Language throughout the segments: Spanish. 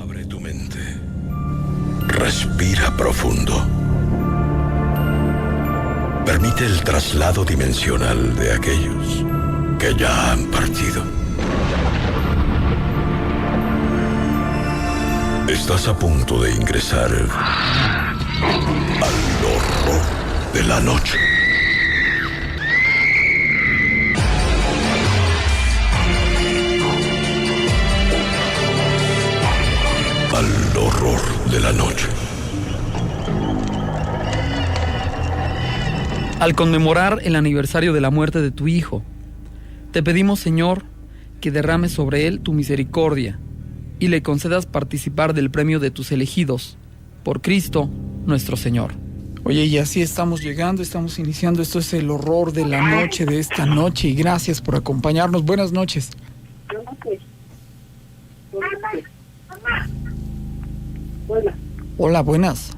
Abre tu mente. Respira profundo. Permite el traslado dimensional de aquellos que ya han partido. Estás a punto de ingresar al horror de la noche. Al horror de la noche. Al conmemorar el aniversario de la muerte de tu hijo, te pedimos, Señor, que derrames sobre él tu misericordia y le concedas participar del premio de tus elegidos, por Cristo nuestro Señor. Oye, y así estamos llegando, estamos iniciando. Esto es el horror de la noche de esta noche y gracias por acompañarnos. Buenas noches. Hola, buenas.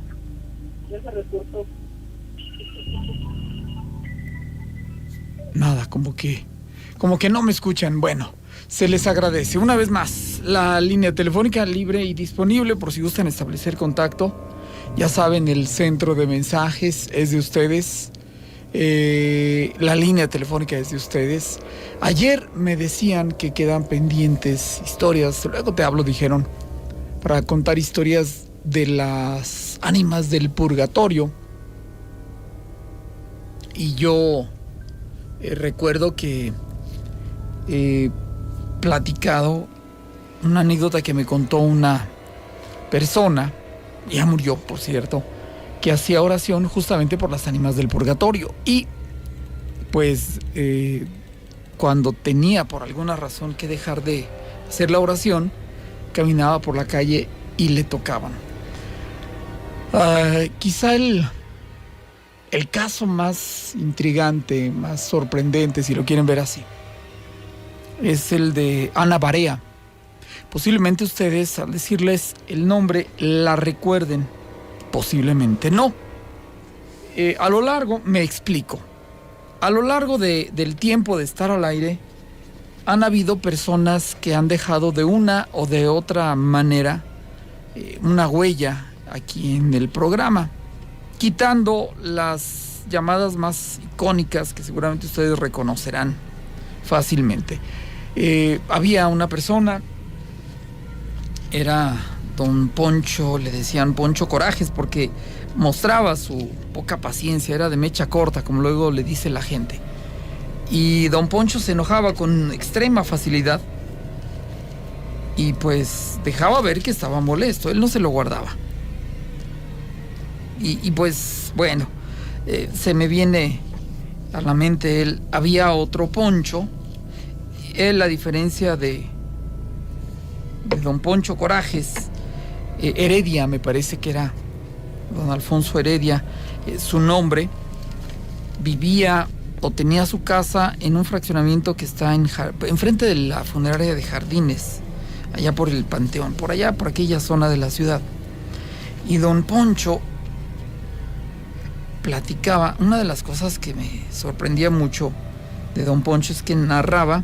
Nada, como que no me escuchan. Bueno, se les agradece. Una vez más, la línea telefónica libre y disponible por si gustan establecer contacto. Ya saben, el centro de mensajes es de ustedes. La línea telefónica es de ustedes. Ayer me decían que quedan pendientes historias. Luego te hablo, dijeron, para contar historias de las ánimas del purgatorio. Y yo recuerdo que he platicado una anécdota que me contó una persona, ya murió por cierto, que hacía oración justamente por las ánimas del purgatorio. Y pues cuando tenía por alguna razón que dejar de hacer la oración, caminaba por la calle y le tocaban. Quizá el caso más intrigante, más sorprendente, si lo quieren ver así, es el de Ana Barea. Posiblemente ustedes, al decirles el nombre, la recuerden. Posiblemente no. A lo largo, me explico. A lo largo del tiempo de estar al aire, han habido personas que han dejado de una o de otra manera una huella aquí en el programa, quitando las llamadas más icónicas que seguramente ustedes reconocerán fácilmente. Había una persona, era don Poncho, le decían Poncho Corajes porque mostraba su poca paciencia, era de mecha corta, como luego le dice la gente. Y don Poncho se enojaba con extrema facilidad y pues dejaba ver que estaba molesto, él no se lo guardaba. Y pues bueno, se me viene a la mente él. Había otro Poncho, él, a diferencia de don Poncho Corajes, Heredia, me parece que era don Alfonso Heredia, su nombre, vivía o tenía su casa en un fraccionamiento que está enfrente de la funeraria de Jardines, allá por el Panteón, por allá, por aquella zona de la ciudad. Y don Poncho platicaba, una de las cosas que me sorprendía mucho de don Poncho es que narraba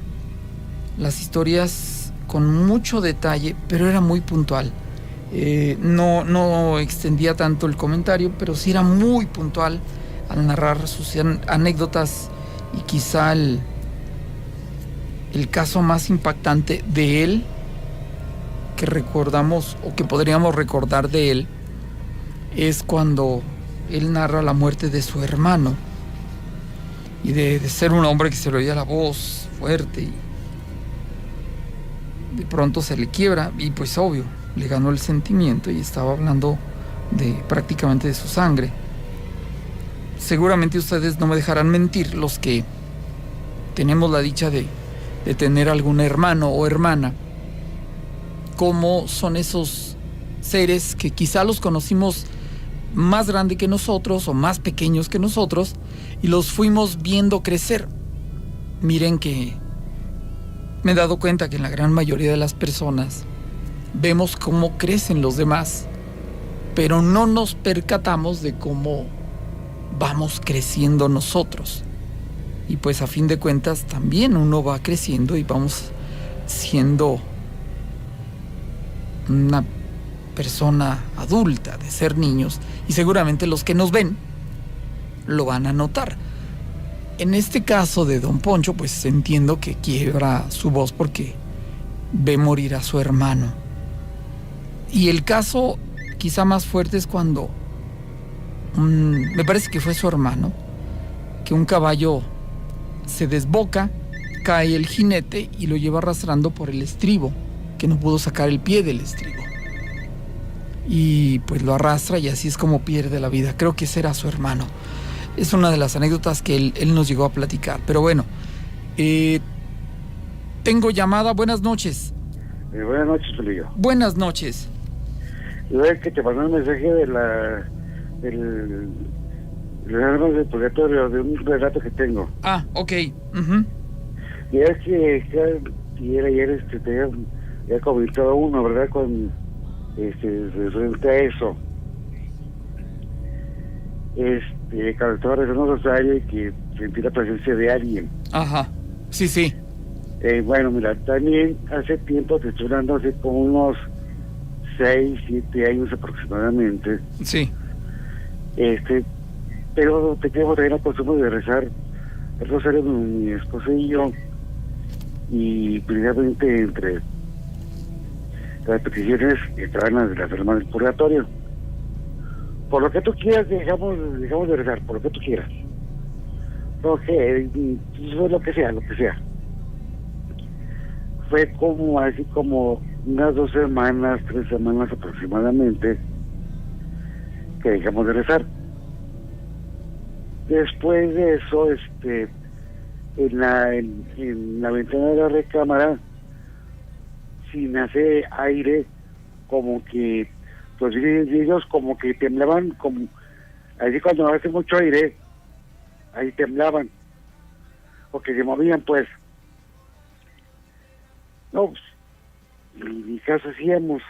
las historias con mucho detalle, pero era muy puntual. No extendía tanto el comentario, pero sí era muy puntual al narrar sus anécdotas. Y quizá el caso más impactante de él que recordamos o que podríamos recordar de él es cuando él narra la muerte de su hermano y de ser un hombre que se le oía la voz fuerte y de pronto se le quiebra y pues obvio le ganó el sentimiento y estaba hablando prácticamente de su sangre. Seguramente ustedes no me dejarán mentir, los que tenemos la dicha de tener algún hermano o hermana, cómo son esos seres que quizá los conocimos más grande que nosotros o más pequeños que nosotros y los fuimos viendo crecer. Miren que me he dado cuenta que en la gran mayoría de las personas vemos cómo crecen los demás, pero no nos percatamos de cómo vamos creciendo nosotros. Y pues a fin de cuentas también uno va creciendo y vamos siendo una persona adulta, de ser niños, y seguramente los que nos ven lo van a notar. En este caso de don Poncho, pues entiendo que quiebra su voz porque ve morir a su hermano. Y el caso quizá más fuerte es cuando, me parece que fue su hermano, que un caballo se desboca, cae el jinete y lo lleva arrastrando por el estribo, que no pudo sacar el pie del estribo. Y pues lo arrastra y así es como pierde la vida. Creo que ese era su hermano. Es una de las anécdotas que él nos llegó a platicar. Pero bueno, tengo llamada. Buenas noches. Buenas noches, Felillo. Buenas noches. Yo es que te mandé un mensaje de los hermanos del purgatorio, de un relato que tengo. Ah, ok. Y es que ayer te había comentado uno, ¿verdad? Frente a eso. Cuando estaba rezando rosario y que sentí la presencia de alguien. Ajá. Sí. Bueno, mira, también hace tiempo, te estoy hablando hace como unos 6, 7 años aproximadamente. Sí. Pero teníamos también la costumbre de rezar el rosario con mi esposa y yo, y precisamente entre las peticiones estaban las de las hermanas del purgatorio. Por lo que tú quieras, dejamos de rezar, por lo que tú quieras. Lo que sea. Fue como así como unas 2 semanas, 3 semanas aproximadamente que dejamos de rezar. Después de eso, en la ventana de la recámara, sin hacer aire, como que los vidrios como que temblaban, como así cuando hace mucho aire, ahí temblaban, o que se movían, pues. No, pues, ni caso hacíamos.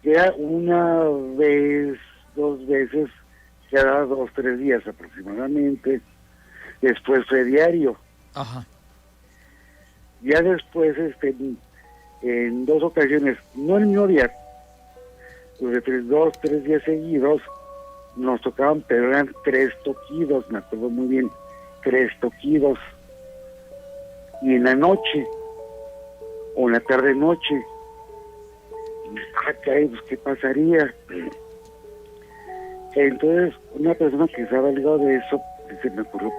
Ya una vez, 2 veces, cada 2, 3 días aproximadamente. Después fue diario. Ajá. Ya después, en 2 ocasiones, no el mismo día, de 2, 3 días seguidos, nos tocaban, pero eran 3 toquidos, me acuerdo muy bien, 3 toquidos. Y en la noche, o en la tarde-noche, pues, ¿qué pasaría? Entonces, una persona que estaba ligado de eso, se me ocurrió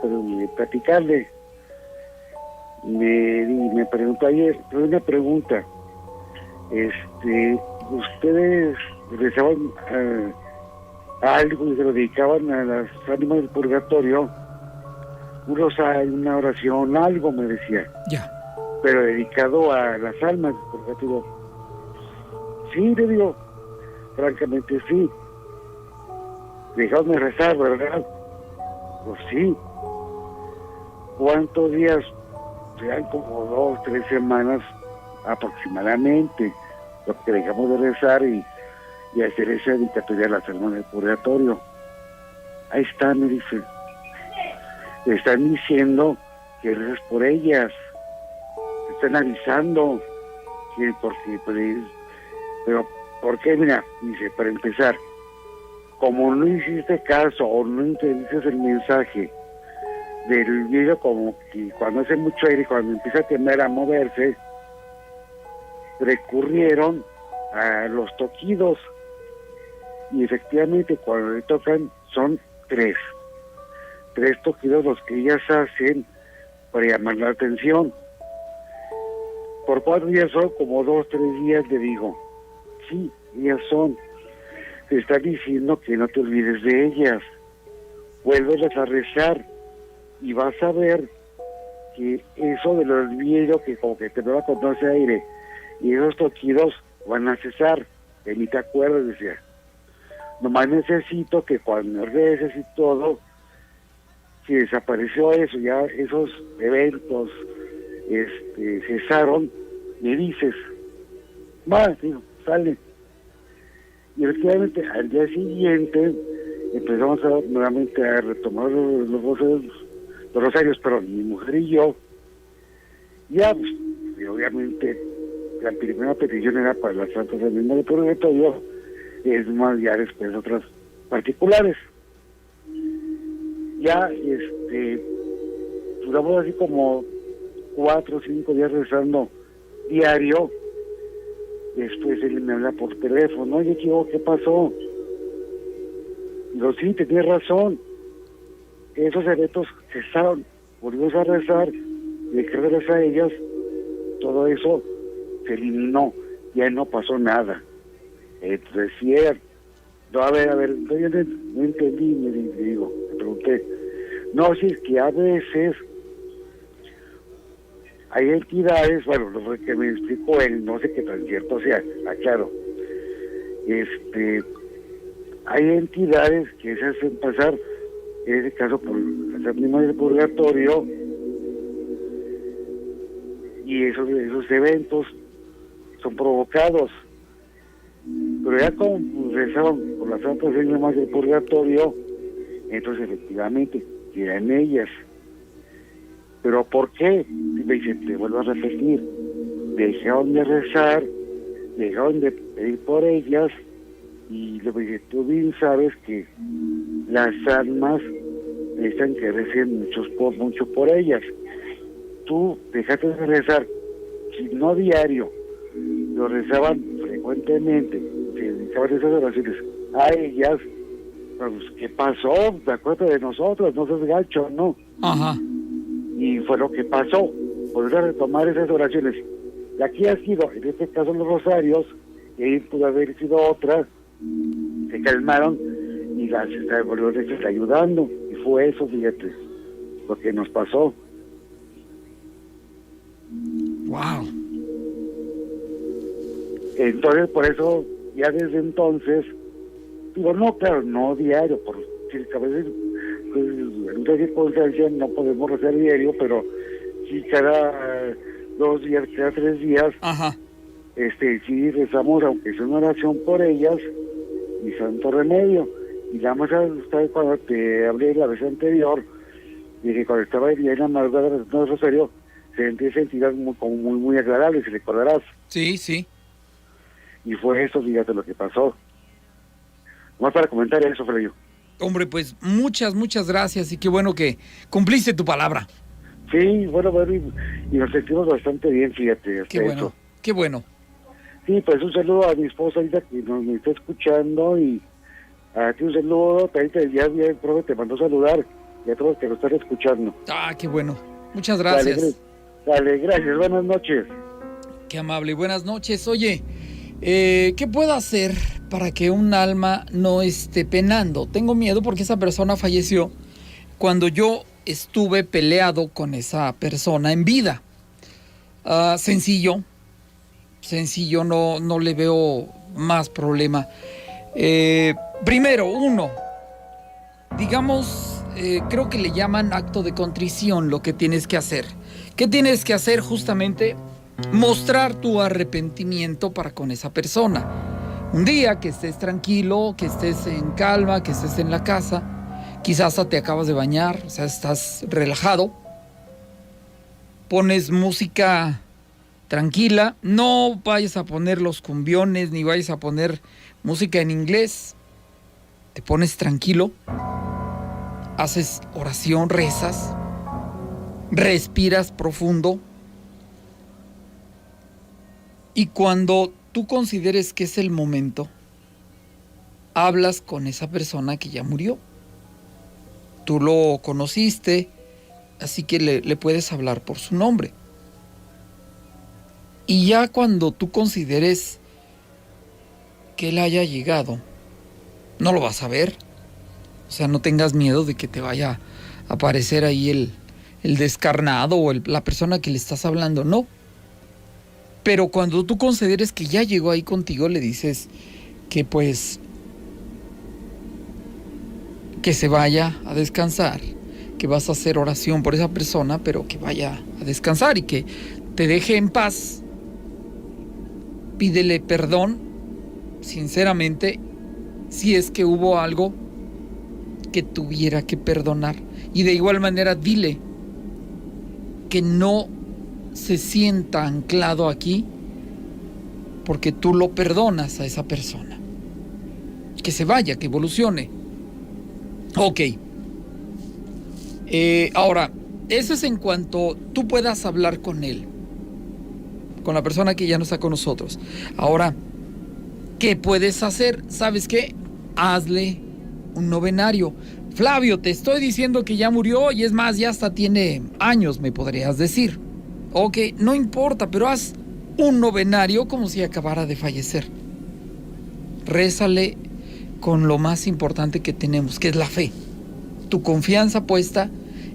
platicarle. Me preguntó ayer, una pregunta, ¿ustedes rezaban algo y se lo dedicaban a las ánimas del purgatorio? Una oración, algo, me decía. Ya. Pero dedicado a las almas del purgatorio. Sí, le digo, francamente sí. Dejadme de rezar, ¿verdad? Pues sí. ¿Cuántos días? Sean como 2, 3 semanas aproximadamente, lo que dejamos de rezar y hacer esa dedicatoria a las almas del purgatorio. Ahí está, me dice. Le están diciendo que rezas por ellas. Te están avisando que porque, pues, pero ¿por qué? Mira, dice, para empezar, como no hiciste caso o no entendiste el mensaje del video, como que cuando hace mucho aire, cuando empieza a temblar, a moverse, recurrieron a los toquidos, y efectivamente cuando le tocan son 3 toquidos los que ellas hacen para llamar la atención. ¿Por 4 días son? Como 2, 3 días, le digo. Sí, ellas son. Te están diciendo que no te olvides de ellas. Vuélvelas a rezar y vas a ver que eso del olvido, que como que te lo va a contar ese aire, y esos toquidos van a cesar. De mí te acuerdas, decía. Nomás necesito que cuando reces y todo, si desapareció eso, ya esos eventos cesaron, me dices, va, digo, sale. Y efectivamente al día siguiente empezamos nuevamente a retomar los rosarios, pero mi mujer y yo, ya, pues, y obviamente la primera petición era para las santas enmiendas de purgatorio, es más ya después otras particulares. Ya duramos así como 4 o 5 días rezando diario. Después él me habla por teléfono: oye, tío, ¿qué pasó? Digo, sí, tenías razón. Esos eventos cesaron, volvimos a rezar, de que rezar a ellas, todo eso se eliminó, ya no pasó nada. Entonces, cierto. No, a ver, no entendí, me pregunté. No, si es que a veces hay entidades, bueno, lo que me explicó él, no sé qué tan cierto sea, aclaro. Hay entidades que se hacen pasar, en este caso por las ánimas del purgatorio, y esos eventos son provocados. Pero ya como rezaban por las santas ánimas del purgatorio, entonces efectivamente eran ellas. ¿Pero por qué? Me dice, te vuelvo a repetir, dejaron de rezar, dejaron de pedir por ellas, y le dije, tú bien sabes que las almas necesitan que recen mucho por ellas. Tú dejaste de rezar, si no diario, lo rezaban frecuentemente, se dedicaban esas oraciones a ellas. Pues, ¿qué pasó? ¿Te acuerdas de nosotros? No seas gacho, ¿no? Ajá. Y fue lo que pasó, volver a retomar esas oraciones. Y aquí ha sido, en este caso, los rosarios, y ahí pudo haber sido otra, se calmaron y las volvieron a estar ayudando. Y fue eso, fíjate, lo que nos pasó. Wow. Entonces, por eso, ya desde entonces, digo, no, claro, no diario, porque a veces, pues, en otras circunstancias no podemos rezar diario, pero sí cada 2 días, cada 3 días, Ajá. Sí rezamos, aunque sea una oración por ellas, y santo remedio. Y la más cuando te hablé la vez anterior, dije, cuando estaba en la madrugada rezando el rosario, sentí entidades muy agradables, si recordarás. Sí, sí. Y fue eso, fíjate lo que pasó. Más para comentar eso, Freyo. Hombre, pues muchas gracias, y qué bueno que cumpliste tu palabra. Sí, bueno, y nos sentimos bastante bien, fíjate. Qué bueno, qué bueno. Sí, pues un saludo a mi esposa ahorita que nos está escuchando, y a ti un saludo, también ya el profe te mandó saludar, y a todos los que nos están escuchando. Ah, qué bueno. Muchas gracias. Dale, gracias, buenas noches. Qué amable, buenas noches. Oye, ¿qué puedo hacer para que un alma no esté penando? Tengo miedo porque esa persona falleció cuando yo estuve peleado con esa persona en vida. Sencillo, no le veo más problema. Primero, creo que le llaman acto de contrición lo que tienes que hacer. ¿Qué tienes que hacer? Justamente mostrar tu arrepentimiento para con esa persona. Un día que estés tranquilo, que estés en calma, que estés en la casa, quizás hasta te acabas de bañar, o sea, estás relajado, pones música tranquila, no vayas a poner los cumbiones, ni vayas a poner música en inglés, te pones tranquilo, haces oración, rezas, respiras profundo, y cuando tú consideres que es el momento, hablas con esa persona que ya murió. Tú lo conociste, así que le puedes hablar por su nombre. Y ya cuando tú consideres que él haya llegado, no lo vas a ver. O sea, no tengas miedo de que te vaya a aparecer ahí el descarnado o la persona que le estás hablando, no. Pero cuando tú consideres que ya llegó ahí contigo, le dices que pues que se vaya a descansar, que vas a hacer oración por esa persona, pero que vaya a descansar y que te deje en paz. Pídele perdón, sinceramente, si es que hubo algo que tuviera que perdonar. Y de igual manera, dile que no se sienta anclado aquí porque tú lo perdonas a esa persona. Que se vaya, que evolucione. Ok. Ahora, eso es en cuanto tú puedas hablar con él, con la persona que ya no está con nosotros. Ahora, ¿qué puedes hacer? ¿Sabes qué? Hazle un novenario. Flavio, te estoy diciendo que ya murió y es más, ya hasta tiene años, me podrías decir. Ok, no importa, pero haz un novenario como si acabara de fallecer. Rézale con lo más importante que tenemos, que es la fe. Tu confianza puesta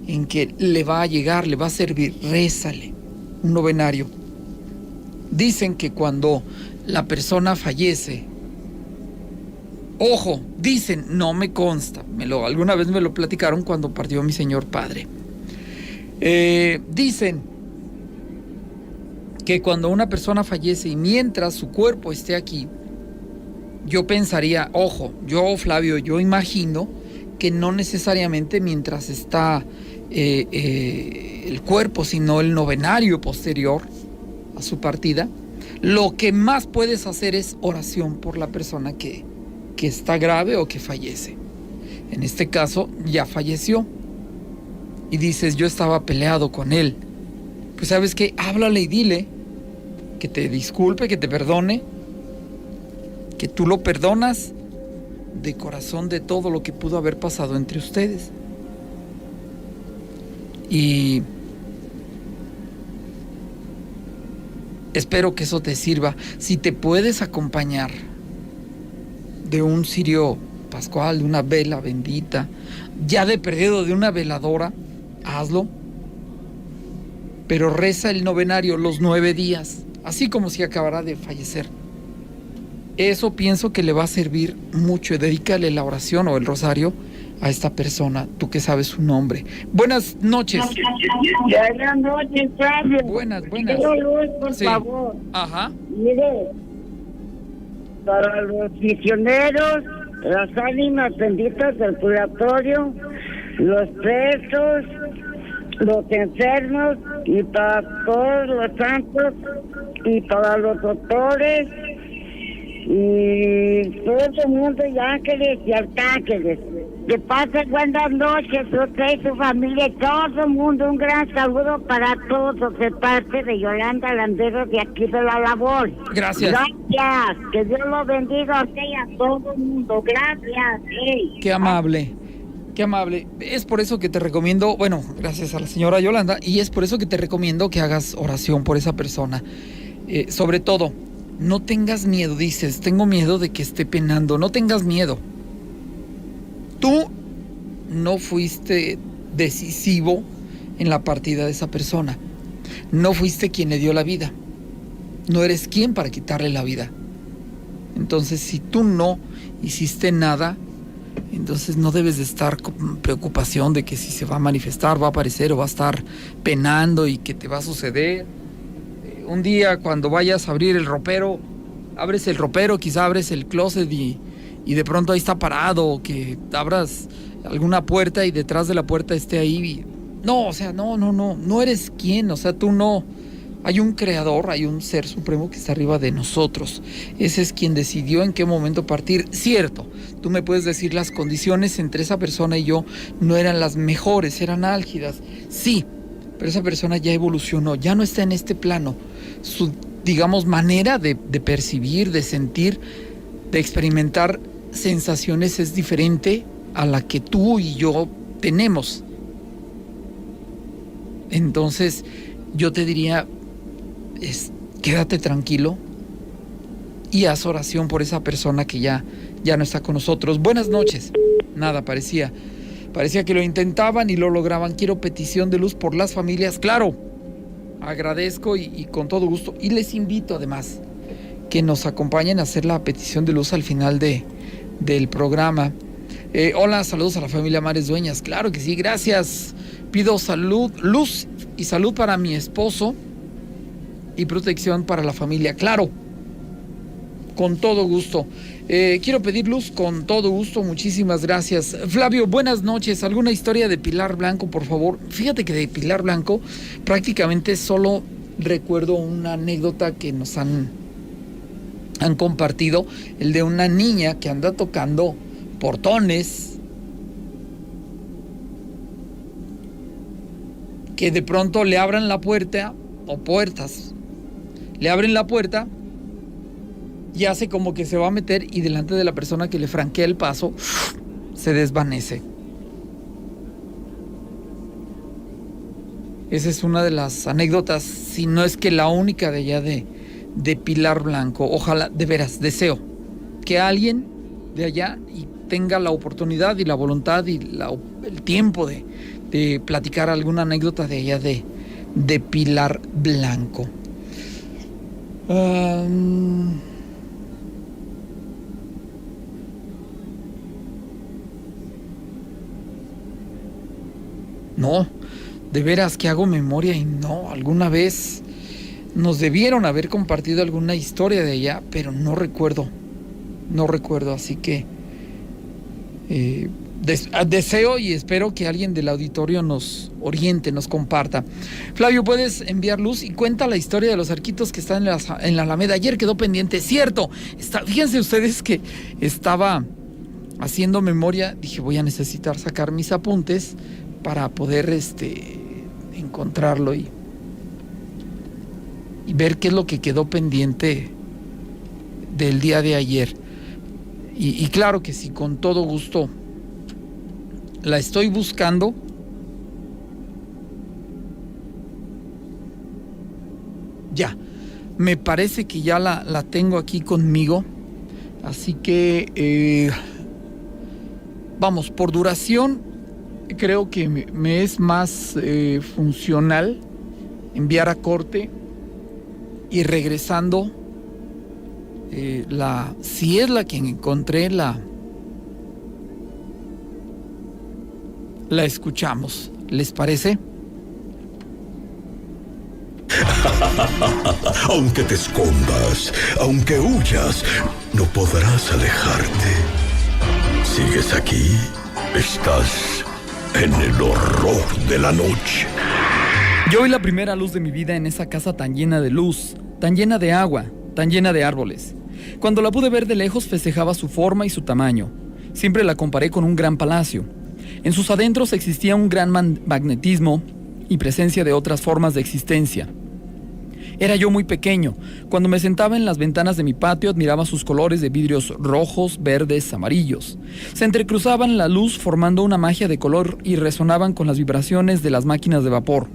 en que le va a llegar, le va a servir. Rézale un novenario. Dicen que cuando la persona fallece, ojo, dicen, no me consta, alguna vez me lo platicaron cuando partió mi señor padre. Dicen que cuando una persona fallece y mientras su cuerpo esté aquí, yo pensaría, ojo, yo, Flavio, yo imagino que no necesariamente mientras está el cuerpo, sino el novenario posterior a su partida, lo que más puedes hacer es oración por la persona que está grave o que fallece. En este caso, ya falleció. Y dices, yo estaba peleado con él. Pues ¿sabes qué? Háblale y dile que te disculpe, que te perdone, que tú lo perdonas de corazón de todo lo que pudo haber pasado entre ustedes. Y espero que eso te sirva. Si te puedes acompañar de un cirio pascual, de una vela bendita, ya de perdido de una veladora, hazlo. Pero reza el novenario los 9 días, así como si acabara de fallecer. Eso pienso que le va a servir mucho. Dedícale la oración o el rosario a esta persona, tú que sabes su nombre. Buenas noches. Buenas noches, Flavio. Buenas. Quiero luz, por favor. Ajá. Mire, para los misioneros, las ánimas benditas del purgatorio, los presos, los enfermos, y para todos los santos, y para los doctores, y todo el mundo, y ángeles y arcángeles. Que pasen buenas noches, usted y su familia, y todo el mundo. Un gran saludo para todos de parte de Yolanda Landeros, de aquí de La Labor. Gracias. Gracias. Que Dios lo bendiga a usted y a todo el mundo. Gracias. Hey. Qué amable. Qué amable. Es por eso que te recomiendo, bueno, gracias a la señora Yolanda, y es por eso que te recomiendo que hagas oración por esa persona. Sobre todo, no tengas miedo. Dices, tengo miedo de que esté penando. No tengas miedo. Tú no fuiste decisivo en la partida de esa persona. No fuiste quien le dio la vida. No eres quien para quitarle la vida. Entonces, si tú no hiciste nada, entonces no debes de estar con preocupación de que si se va a manifestar, va a aparecer o va a estar penando y que te va a suceder. Un día cuando vayas a abrir el ropero, abres el ropero, quizá abres el closet y de pronto ahí está parado, o que abras alguna puerta y detrás de la puerta esté ahí. No, o sea, no eres quien, o sea, tú no. Hay un creador, hay un ser supremo que está arriba de nosotros. Ese es quien decidió en qué momento partir. Cierto, tú me puedes decir las condiciones entre esa persona y yo no eran las mejores, eran álgidas. Sí, pero esa persona ya evolucionó, ya no está en este plano. Su, digamos, manera de percibir, de sentir, de experimentar sensaciones es diferente a la que tú y yo tenemos. Entonces, yo te diría, quédate tranquilo y haz oración por esa persona que ya no está con nosotros. Buenas noches. Nada, parecía que lo intentaban y lo lograban. Quiero petición de luz por las familias. Claro, agradezco y con todo gusto. Y les invito además que nos acompañen a hacer la petición de luz al final del programa. Hola, saludos a la familia Mares Dueñas. Claro que sí, gracias. Pido salud, luz y salud para mi esposo y protección para la familia. Claro, con todo gusto. Quiero pedir luz con todo gusto. Muchísimas gracias. Flavio, buenas noches. ¿Alguna historia de Pilar Blanco, por favor? Fíjate que de Pilar Blanco prácticamente solo recuerdo una anécdota que nos han han compartido el de una niña que anda tocando portones, que de pronto le abran la puerta o puertas, le abren la puerta y hace como que se va a meter y delante de la persona que le franquea el paso se desvanece. Esa es una de las anécdotas, si no es que la única de allá de Pilar Blanco. Ojalá, de veras, deseo que alguien de allá y tenga la oportunidad y la voluntad y el tiempo de platicar alguna anécdota de allá de Pilar Blanco. No, de veras que hago memoria y no, alguna vez nos debieron haber compartido alguna historia de allá, pero no recuerdo, así que deseo y espero que alguien del auditorio nos oriente, nos comparta. Flavio, puedes enviar luz y cuenta la historia de los arquitos que están en la Alameda. Ayer quedó pendiente, cierto. Fíjense ustedes que estaba haciendo memoria, dije voy a necesitar sacar mis apuntes para poder encontrarlo y ver qué es lo que quedó pendiente del día de ayer. Y claro que sí, con todo gusto la estoy buscando. Ya, me parece que ya la tengo aquí conmigo. Así que vamos, por duración creo que me es más funcional enviar a corte y regresando si es la que encontré, la escuchamos. ¿Les parece? Aunque te escondas, aunque huyas, no podrás alejarte. ¿Sigues aquí? Estás en el horror de la noche. Yo vi la primera luz de mi vida en esa casa tan llena de luz, tan llena de agua, tan llena de árboles. Cuando la pude ver de lejos festejaba su forma y su tamaño. Siempre la comparé con un gran palacio. En sus adentros existía un gran magnetismo y presencia de otras formas de existencia. Era yo muy pequeño. Cuando me sentaba en las ventanas de mi patio admiraba sus colores de vidrios rojos, verdes, amarillos. Se entrecruzaban en la luz formando una magia de color y resonaban con las vibraciones de las máquinas de vapor.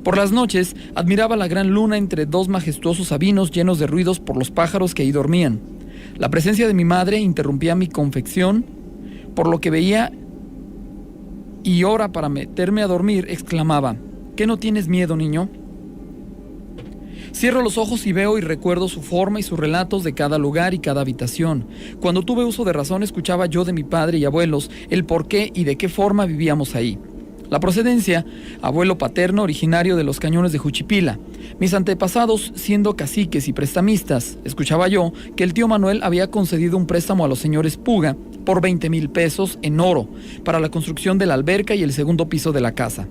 Por las noches admiraba la gran luna entre dos majestuosos sabinos llenos de ruidos por los pájaros que ahí dormían. La presencia de mi madre interrumpía mi confección, por lo que veía y hora para meterme a dormir exclamaba: ¿qué no tienes miedo, niño? Cierro los ojos y veo y recuerdo su forma y sus relatos de cada lugar y cada habitación. Cuando tuve uso de razón escuchaba yo de mi padre y abuelos el por qué y de qué forma vivíamos ahí. La procedencia: abuelo paterno originario de los cañones de Juchipila. Mis antepasados siendo caciques y prestamistas. Escuchaba yo que el tío Manuel había concedido un préstamo a los señores Puga por 20,000 pesos en oro para la construcción de la alberca y el segundo piso de la casa.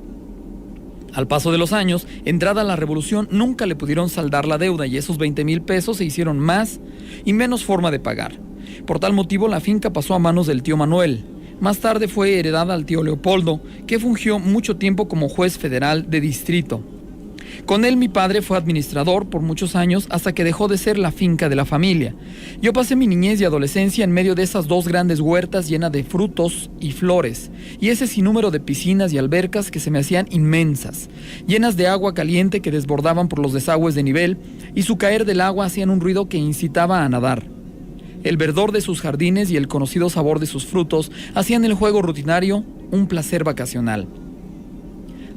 Al paso de los años, entrada la revolución, nunca le pudieron saldar la deuda y esos 20,000 pesos se hicieron más y menos forma de pagar. Por tal motivo, la finca pasó a manos del tío Manuel. Más tarde fue heredada al tío Leopoldo, que fungió mucho tiempo como juez federal de distrito. Con él mi padre fue administrador por muchos años hasta que dejó de ser la finca de la familia. Yo pasé mi niñez y adolescencia en medio de esas dos grandes huertas llenas de frutos y flores, y ese sinnúmero de piscinas y albercas que se me hacían inmensas, llenas de agua caliente que desbordaban por los desagües de nivel, y su caer del agua hacían un ruido que incitaba a nadar. El verdor de sus jardines y el conocido sabor de sus frutos hacían el juego rutinario un placer vacacional.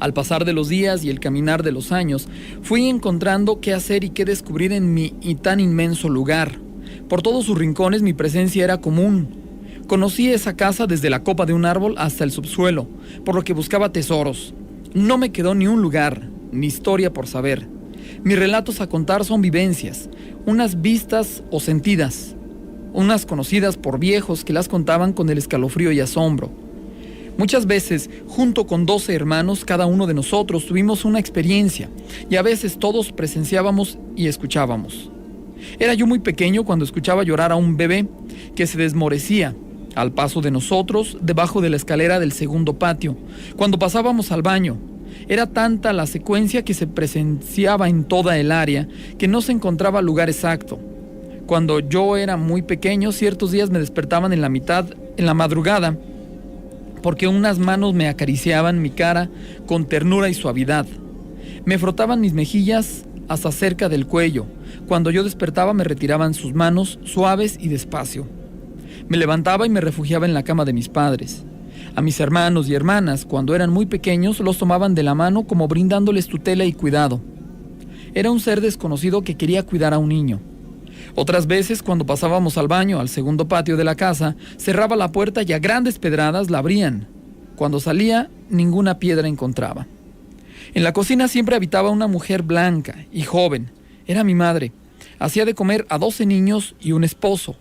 Al pasar de los días y el caminar de los años, fui encontrando qué hacer y qué descubrir en mi tan inmenso lugar. Por todos sus rincones mi presencia era común. Conocí esa casa desde la copa de un árbol hasta el subsuelo, por lo que buscaba tesoros. No me quedó ni un lugar, ni historia por saber. Mis relatos a contar son vivencias, unas vistas o sentidas, unas conocidas por viejos que las contaban con el escalofrío y asombro. Muchas veces, junto con 12 hermanos, cada uno de nosotros tuvimos una experiencia y a veces todos presenciábamos y escuchábamos. Era yo muy pequeño cuando escuchaba llorar a un bebé que se desmorecía al paso de nosotros debajo de la escalera del segundo patio, cuando pasábamos al baño. Era tanta la secuencia que se presenciaba en toda el área que no se encontraba lugar exacto. Cuando yo era muy pequeño, ciertos días me despertaban en la madrugada, porque unas manos me acariciaban mi cara con ternura y suavidad. Me frotaban mis mejillas hasta cerca del cuello. Cuando yo despertaba me retiraban sus manos suaves y despacio. Me levantaba y me refugiaba en la cama de mis padres. A mis hermanos y hermanas, cuando eran muy pequeños, los tomaban de la mano como brindándoles tutela y cuidado. Era un ser desconocido que quería cuidar a un niño. Otras veces, cuando pasábamos al baño, al segundo patio de la casa, cerraba la puerta y a grandes pedradas la abrían. Cuando salía, ninguna piedra encontraba. En la cocina siempre habitaba una mujer blanca y joven. Era mi madre. Hacía de comer a 12 niños y un esposo.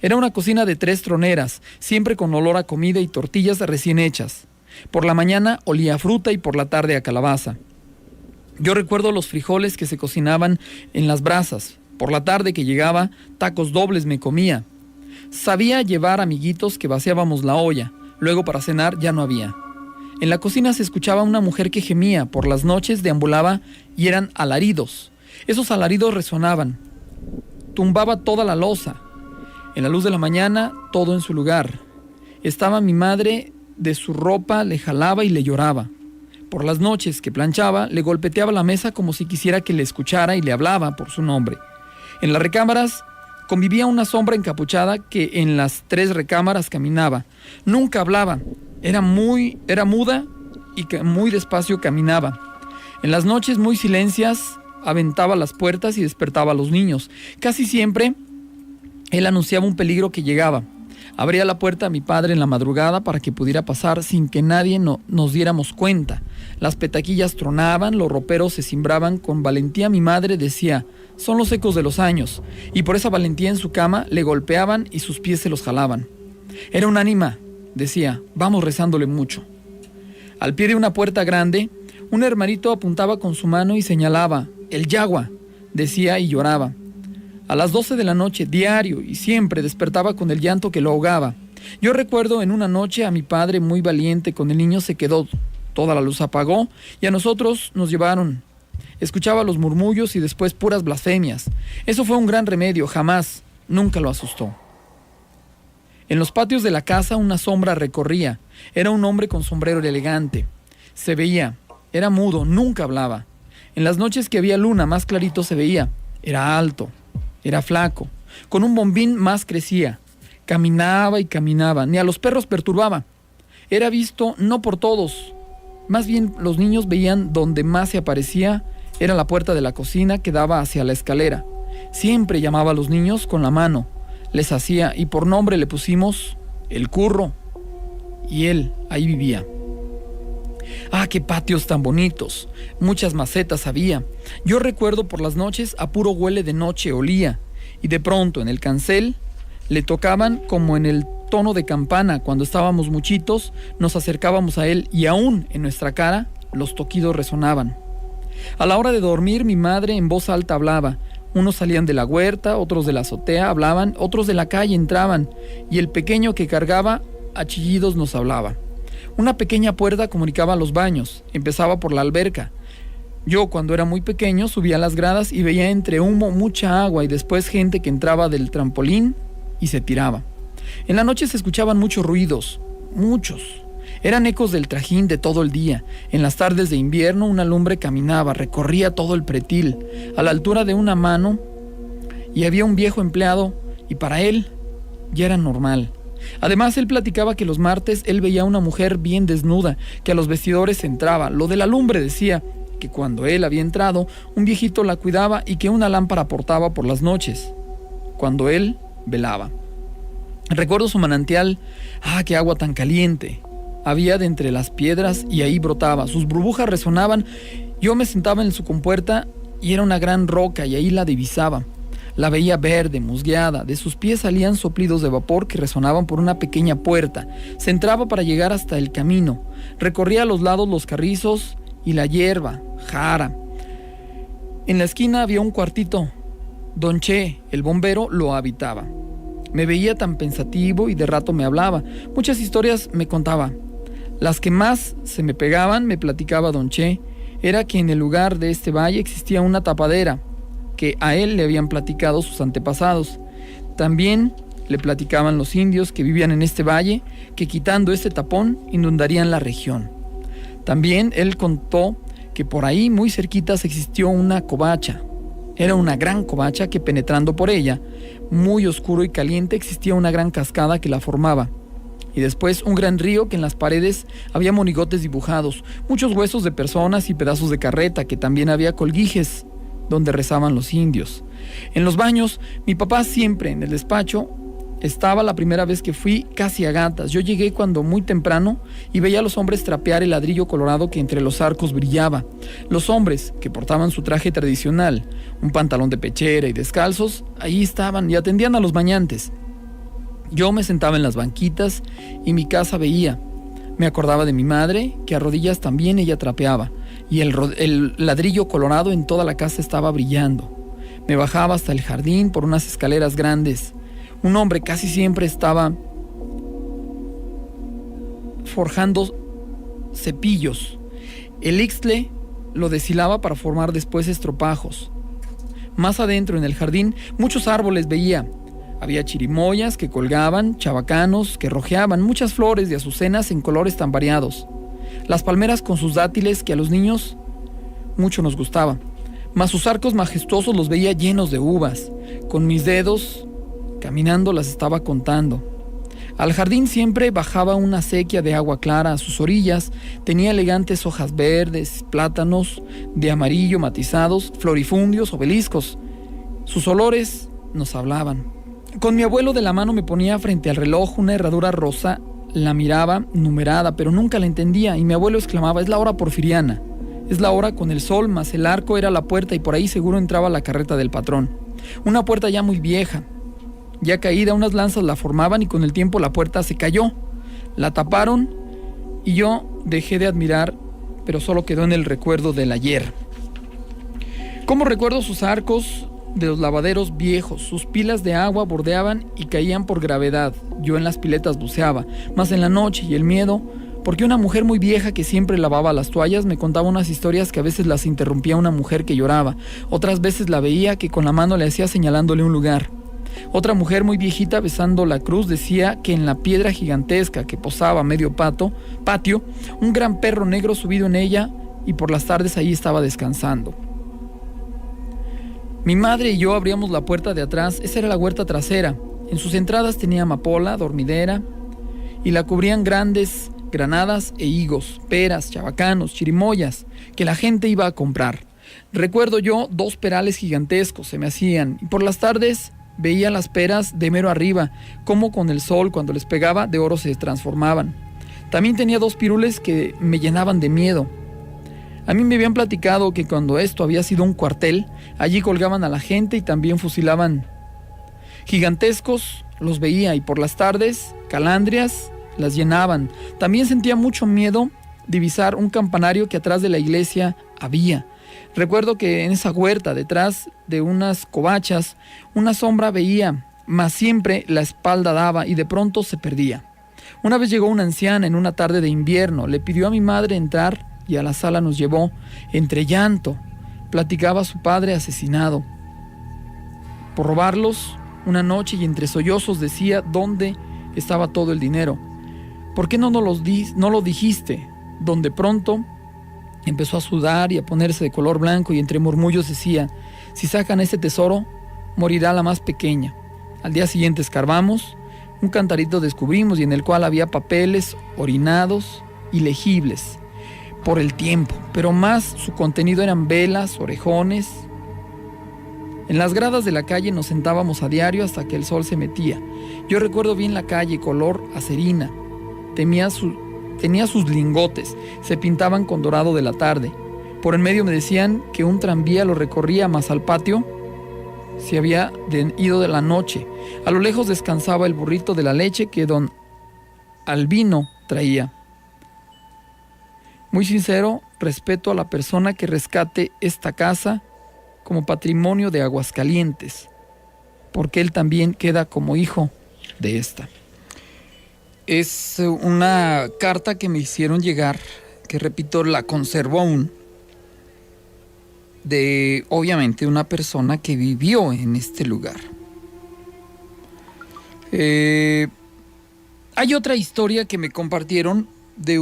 Era una cocina de 3 troneras, siempre con olor a comida y tortillas recién hechas. Por la mañana olía a fruta y por la tarde a calabaza. Yo recuerdo los frijoles que se cocinaban en las brasas. Por la tarde que llegaba, tacos dobles me comía. Sabía llevar amiguitos que vaciábamos la olla. Luego para cenar ya no había. En la cocina se escuchaba una mujer que gemía. Por las noches deambulaba y eran alaridos. Esos alaridos resonaban. Tumbaba toda la loza. En la luz de la mañana, todo en su lugar. Estaba mi madre, de su ropa le jalaba y le lloraba. Por las noches que planchaba, le golpeteaba la mesa como si quisiera que le escuchara y le hablaba por su nombre. En las recámaras convivía una sombra encapuchada que en las 3 recámaras caminaba. Nunca hablaba, era muda y muy despacio caminaba. En las noches muy silencias aventaba las puertas y despertaba a los niños. Casi siempre él anunciaba un peligro que llegaba. Abría la puerta a mi padre en la madrugada para que pudiera pasar sin que nadie nos diéramos cuenta. Las petaquillas tronaban, los roperos se cimbraban. Con valentía mi madre decía: son los ecos de los años, y por esa valentía en su cama le golpeaban y sus pies se los jalaban. Era un ánima, decía, vamos rezándole mucho. Al pie de una puerta grande, un hermanito apuntaba con su mano y señalaba: el yagua, decía y lloraba. A las 12 de la noche, diario y siempre, despertaba con el llanto que lo ahogaba. Yo recuerdo en una noche a mi padre muy valiente con el niño, se quedó, toda la luz apagó y a nosotros nos llevaron. Escuchaba los murmullos y después puras blasfemias. Eso fue un gran remedio, jamás, nunca lo asustó. En los patios de la casa una sombra recorría. Era un hombre con sombrero elegante. Se veía, era mudo, nunca hablaba. En las noches que había luna más clarito se veía. Era alto, era flaco. Con un bombín más crecía. Caminaba y caminaba, ni a los perros perturbaba. Era visto no por todos. Más bien los niños veían donde más se aparecía. Era la puerta de la cocina que daba hacia la escalera. Siempre llamaba a los niños con la mano. Les hacía, y por nombre le pusimos el Curro. Y él ahí vivía. ¡Ah, qué patios tan bonitos! Muchas macetas había. Yo recuerdo por las noches a puro huele de noche olía. Y de pronto en el cancel le tocaban como en el tono de campana. Cuando estábamos muchitos nos acercábamos a él y aún en nuestra cara los toquidos resonaban. A la hora de dormir mi madre en voz alta hablaba. Unos salían de la huerta, otros de la azotea hablaban, otros de la calle entraban, y el pequeño que cargaba a chillidos nos hablaba. Una pequeña puerta comunicaba los baños, empezaba por la alberca. Yo, cuando era muy pequeño, subía las gradas y veía entre humo mucha agua y después gente que entraba del trampolín y se tiraba. En la noche se escuchaban muchos ruidos, muchos. Eran ecos del trajín de todo el día. En las tardes de invierno una lumbre caminaba, recorría todo el pretil, a la altura de una mano, y había un viejo empleado, y para él ya era normal. Además, él platicaba que los martes él veía a una mujer bien desnuda, que a los vestidores entraba. Lo de la lumbre decía que cuando él había entrado, un viejito la cuidaba y que una lámpara portaba por las noches, cuando él velaba. Recuerdo su manantial. ¡Ah, qué agua tan caliente! Había de entre las piedras y ahí brotaba. Sus burbujas resonaban. Yo me sentaba en su compuerta y era una gran roca y ahí la divisaba. La veía verde, musgueada. De sus pies salían soplidos de vapor que resonaban por una pequeña puerta. Se entraba para llegar hasta el camino. Recorría a los lados los carrizos y la hierba, jara. En la esquina había un cuartito Don Che, el bombero, lo habitaba. Me veía tan pensativo y de rato me hablaba. Muchas historias me contaba. Las que más se me pegaban, me platicaba Don Che, era que en el lugar de este valle existía una tapadera, que a él le habían platicado sus antepasados. También le platicaban los indios que vivían en este valle, que quitando este tapón inundarían la región. También él contó que por ahí muy cerquitas existió una covacha. Era una gran covacha que penetrando por ella, muy oscuro y caliente, existía una gran cascada que la formaba. Y después un gran río que en las paredes había monigotes dibujados, muchos huesos de personas y pedazos de carreta, que también había colguijes donde rezaban los indios. En los baños, mi papá siempre en el despacho estaba. La primera vez que fui casi a gatas. Yo llegué cuando muy temprano y veía a los hombres trapear el ladrillo colorado que entre los arcos brillaba. Los hombres, que portaban su traje tradicional, un pantalón de pechera y descalzos, ahí estaban y atendían a los bañantes. Yo me sentaba en las banquitas y mi casa veía. Me acordaba de mi madre, que a rodillas también ella trapeaba, y el ladrillo colorado en toda la casa estaba brillando. Me bajaba hasta el jardín por unas escaleras grandes. Un hombre casi siempre estaba forjando cepillos. El ixtle lo deshilaba para formar después estropajos. Más adentro en el jardín muchos árboles veía. Había chirimoyas que colgaban, chabacanos que rojeaban, muchas flores de azucenas en colores tan variados. Las palmeras con sus dátiles que a los niños mucho nos gustaba. Mas sus arcos majestuosos los veía llenos de uvas. Con mis dedos, caminando, las estaba contando. Al jardín siempre bajaba una acequia de agua clara. A sus orillas tenía elegantes hojas verdes, plátanos de amarillo matizados, florifundios, obeliscos. Sus olores nos hablaban. Con mi abuelo de la mano me ponía frente al reloj una herradura rosa. La miraba numerada, pero nunca la entendía, y mi abuelo exclamaba: es la hora porfiriana, es la hora con el sol, mas el arco era la puerta y por ahí seguro entraba la carreta del patrón. Una puerta ya muy vieja, ya caída, unas lanzas la formaban y con el tiempo la puerta se cayó. La taparon y yo dejé de admirar, pero solo quedó en el recuerdo del ayer. Como recuerdo sus arcos de los lavaderos viejos, sus pilas de agua bordeaban y caían por gravedad. Yo en las piletas buceaba, mas en la noche y el miedo, porque una mujer muy vieja que siempre lavaba las toallas me contaba unas historias que a veces las interrumpía una mujer que lloraba, otras veces la veía que con la mano le hacía señalándole un lugar. Otra mujer muy viejita besando la cruz decía que en la piedra gigantesca que posaba a medio patio, un gran perro negro subido en ella y por las tardes ahí estaba descansando. Mi madre y yo abríamos la puerta de atrás. Esa era la huerta trasera. En sus entradas tenía amapola, dormidera, y la cubrían grandes granadas e higos, peras, chabacanos, chirimoyas, que la gente iba a comprar. Recuerdo yo 2 perales gigantescos se me hacían, y por las tardes veía las peras de mero arriba, como con el sol cuando les pegaba de oro se transformaban. También tenía 2 pirules que me llenaban de miedo. A mí me habían platicado que cuando esto había sido un cuartel, allí colgaban a la gente y también fusilaban. Gigantescos los veía y por las tardes, calandrias las llenaban. También sentía mucho miedo divisar un campanario que atrás de la iglesia había. Recuerdo que en esa huerta, detrás de unas covachas, una sombra veía, mas siempre la espalda daba y de pronto se perdía. Una vez llegó una anciana en una tarde de invierno, le pidió a mi madre entrar y a la sala nos llevó. Entre llanto, platicaba a su padre asesinado por robarlos una noche y entre sollozos decía dónde estaba todo el dinero. ¿Por qué no lo dijiste? Donde pronto empezó a sudar y a ponerse de color blanco y entre murmullos decía: si sacan ese tesoro, morirá la más pequeña. Al día siguiente escarbamos, un cantarito descubrimos y en el cual había papeles orinados y legibles por el tiempo, pero más su contenido eran velas, orejones. En las gradas de la calle nos sentábamos a diario hasta que el sol se metía. Yo recuerdo bien la calle color acerina. Tenía sus lingotes, se pintaban con dorado de la tarde. Por en medio me decían que un tranvía lo recorría, más al patio se había ido de la noche. A lo lejos descansaba el burrito de la leche que don Albino traía. Muy sincero respeto a la persona que rescate esta casa como patrimonio de Aguascalientes, porque él también queda como hijo de esta. Es una carta que me hicieron llegar, que repito, la conservo aún, de obviamente una persona que vivió en este lugar. Hay otra historia que me compartieron de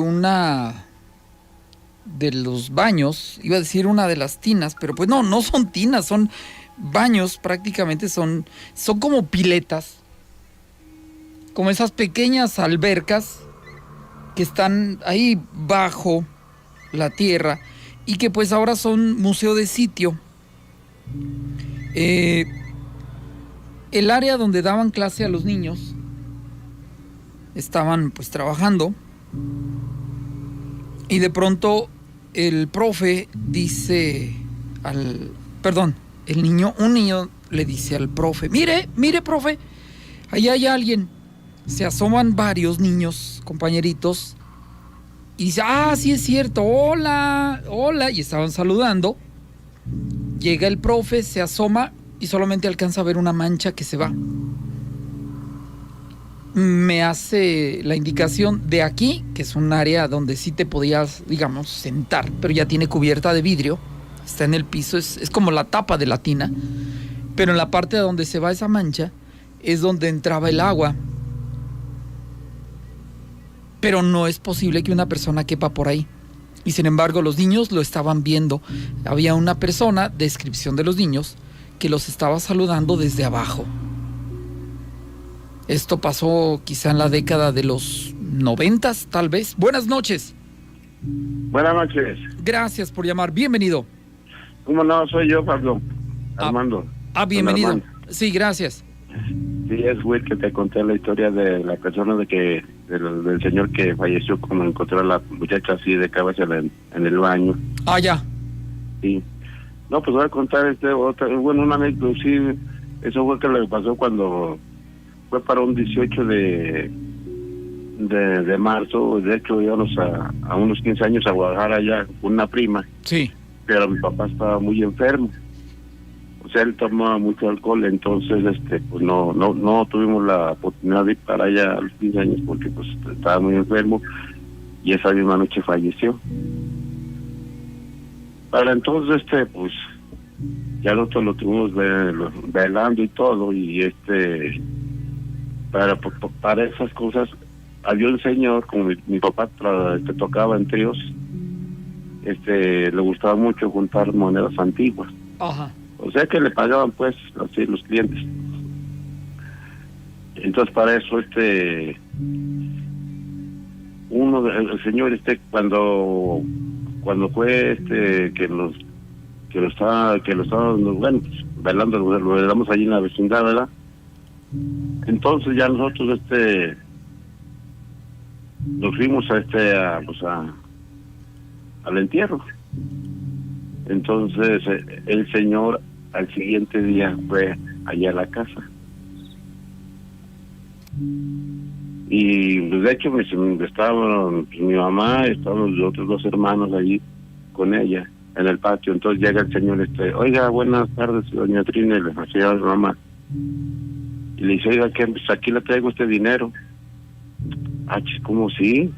los baños, iba a decir una de las tinas, pero pues no son tinas, son baños, prácticamente son como piletas, como esas pequeñas albercas que están ahí bajo la tierra y que pues ahora son museo de sitio. El área donde daban clase a los niños estaban pues trabajando y de pronto el profe dice un niño le dice al profe, mire profe, ahí hay alguien. Se asoman varios niños, compañeritos, y dice, sí es cierto, hola, y estaban saludando. Llega el profe, se asoma y solamente alcanza a ver una mancha que se va. Me hace la indicación de aquí, que es un área donde sí te podías, digamos, sentar, pero ya tiene cubierta de vidrio, está en el piso, es como la tapa de la tina, pero en la parte de donde se va esa mancha es donde entraba el agua. Pero no es posible que una persona quepa por ahí. Y sin embargo, los niños lo estaban viendo. Había una persona, descripción de los niños, que los estaba saludando desde abajo. Esto pasó quizá en la década de los 90, tal vez. Buenas noches. Buenas noches. Gracias por llamar. Bienvenido. ¿Cómo no? Soy yo, Pablo. Armando. Bienvenido. Armando. Sí, gracias. Sí, es güey que te conté la historia de la persona del señor que falleció cuando encontró a la muchacha así de cabeza en el baño. Ya. Sí. No, pues voy a contar una anécdota, sí. Eso fue que le pasó cuando fue para un 18 de marzo. De hecho, íbamos a unos 15 años a Guadalajara allá con una prima. Sí. Pero mi papá estaba muy enfermo. O sea, él tomaba mucho alcohol, entonces pues no tuvimos la oportunidad de ir para allá a los 15 años porque pues estaba muy enfermo y esa misma noche falleció. Para entonces pues ya nosotros lo tuvimos velando y todo, y para esas cosas había un señor, como mi papá tocaba en tríos, le gustaba mucho juntar monedas antiguas. Ajá. O sea que le pagaban pues así los clientes. Entonces para eso el señor cuando fue que lo estaba bueno, pues, bailando, lo velamos allí en la vecindad, ¿verdad? Entonces ya nosotros nos fuimos al entierro. Entonces el señor al siguiente día fue allá a la casa y pues, de hecho estaban mi mamá, estaban los otros dos hermanos allí con ella en el patio. Entonces llega el señor oiga, buenas tardes doña Trina, le hacía a su mamá y le dice, oiga, que pues aquí le traigo este dinero. ¿Cómo sí?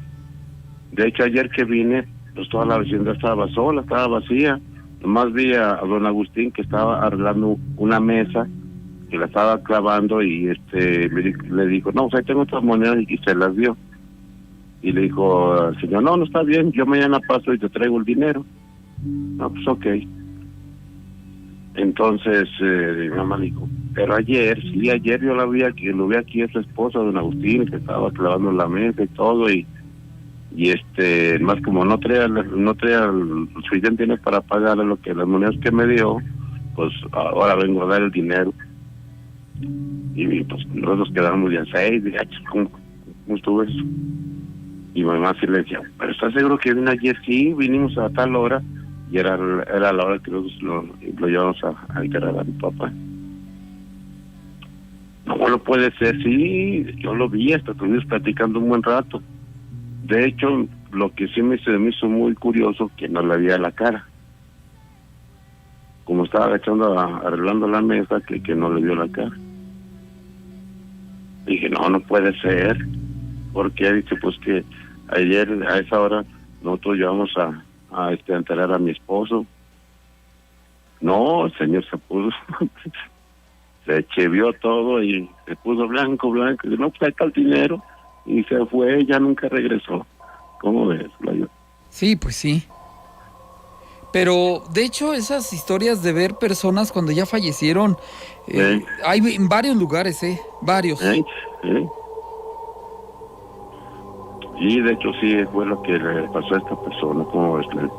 De hecho ayer que vine pues toda la vecindad estaba sola, estaba vacía. Nomás vi a don Agustín que estaba arreglando una mesa, que la estaba clavando, y le dijo, no, pues ahí tengo otras monedas, y se las dio. Y le dijo al señor, no está bien, yo mañana paso y te traigo el dinero. No, pues ok. Entonces mi mamá dijo, pero ayer yo lo vi aquí a su esposa, don Agustín, que estaba clavando la mesa y todo, y más como no traía el suficiente dinero para pagarle las monedas que me dio, pues ahora vengo a dar el dinero. Y pues nosotros quedamos ya 6, ¿cómo estuvo eso? Y mi mamá sí le decía, ¿pero estás seguro que vino ayer? Sí, vinimos a tal hora, y era la hora que nosotros lo llevamos a enterrar a mi papá. No puede ser, sí, yo lo vi, hasta estuvimos platicando un buen rato. De hecho, lo que sí me hizo muy curioso, que no le veía la cara. como estaba agachando, arreglando la mesa, que no le vio la cara. Dije, no puede ser. Porque dice, pues que ayer a esa hora nosotros llevamos a enterrar a mi esposo. No, el señor se puso, se chevió todo y se puso blanco, y no, pues ahí está el dinero, y se fue, ya nunca regresó. ¿Cómo ves, Layo? Sí, pues sí. Pero, de hecho, esas historias de ver personas cuando ya fallecieron, hay en varios lugares, varios. Y de hecho sí, fue lo que le pasó a esta persona. ¿Cómo ves, Layo?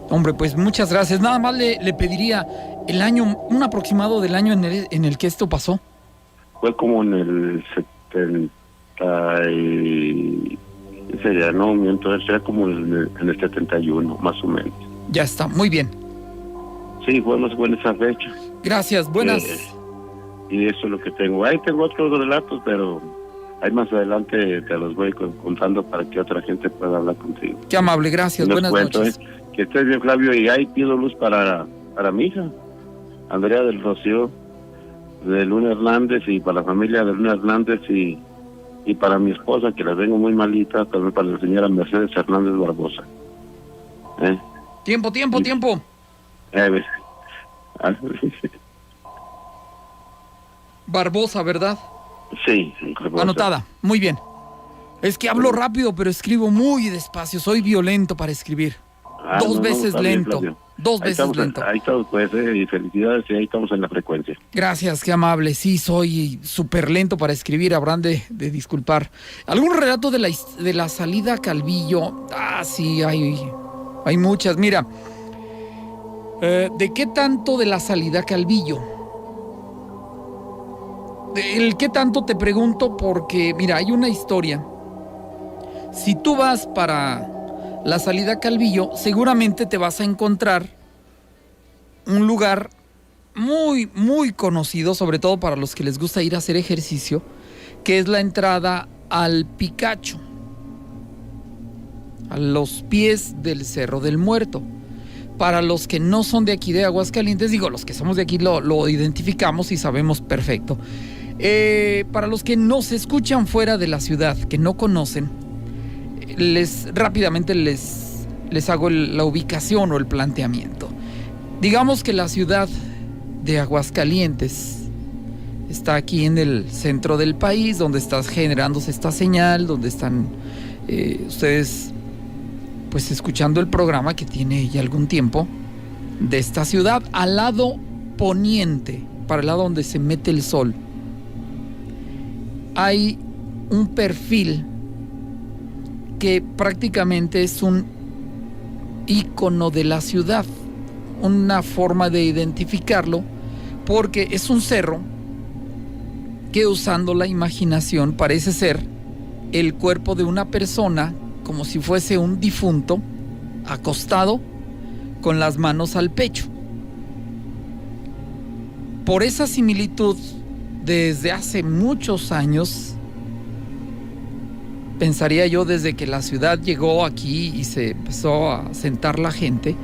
Hombre, pues muchas gracias. Nada más le pediría el año, un aproximado del año en el que esto pasó. Fue como en el 70 y... sería, no, entonces sería como en el 71, más o menos. Ya está, muy bien. Sí, fue más buena esa fecha. Gracias, buenas. Y eso es lo que tengo. Ahí tengo otros relatos, pero ahí más adelante te los voy contando para que otra gente pueda hablar contigo. Qué amable, gracias, buenas noches. Que estés bien, Flavio, y ahí pido luz para mi hija, Andrea del Rocío, de Luna Hernández, y para la familia de Luna Hernández, y para mi esposa, que la tengo muy malita, también para la señora Mercedes Hernández Barbosa. Tiempo. Barbosa, ¿verdad? Sí, Barbosa. Anotada, muy bien. Es que hablo rápido, pero escribo muy despacio, soy violento para escribir. Dos veces lento. Ahí estamos, pues, y felicidades, y ahí estamos en la frecuencia. Gracias, qué amable. Sí, soy súper lento para escribir, habrán de disculpar. ¿Algún relato de la salida a Calvillo? Sí, hay muchas. Mira, ¿de qué tanto de la salida a Calvillo? ¿El qué tanto te pregunto? Porque, mira, hay una historia. Si tú vas para la salida a Calvillo, seguramente te vas a encontrar un lugar muy, muy conocido, sobre todo para los que les gusta ir a hacer ejercicio, que es la entrada al Picacho, a los pies del Cerro del Muerto. Para los que no son de aquí de Aguascalientes, digo, los que somos de aquí lo identificamos y sabemos perfecto. Para los que no se escuchan fuera de la ciudad, que no conocen, rápidamente les hago la ubicación o el planteamiento. Digamos que la ciudad de Aguascalientes está aquí en el centro del país, donde está generándose esta señal, donde están ustedes pues escuchando el programa que tiene ya algún tiempo de esta ciudad. Al lado poniente, para el lado donde se mete el sol, hay un perfil que prácticamente es un ícono de la ciudad, una forma de identificarlo, porque es un cerro que, usando la imaginación, parece ser el cuerpo de una persona, como si fuese un difunto, acostado, con las manos al pecho. Por esa similitud, desde hace muchos años, pensaría yo, desde que la ciudad llegó aquí y se empezó a sentar la gente,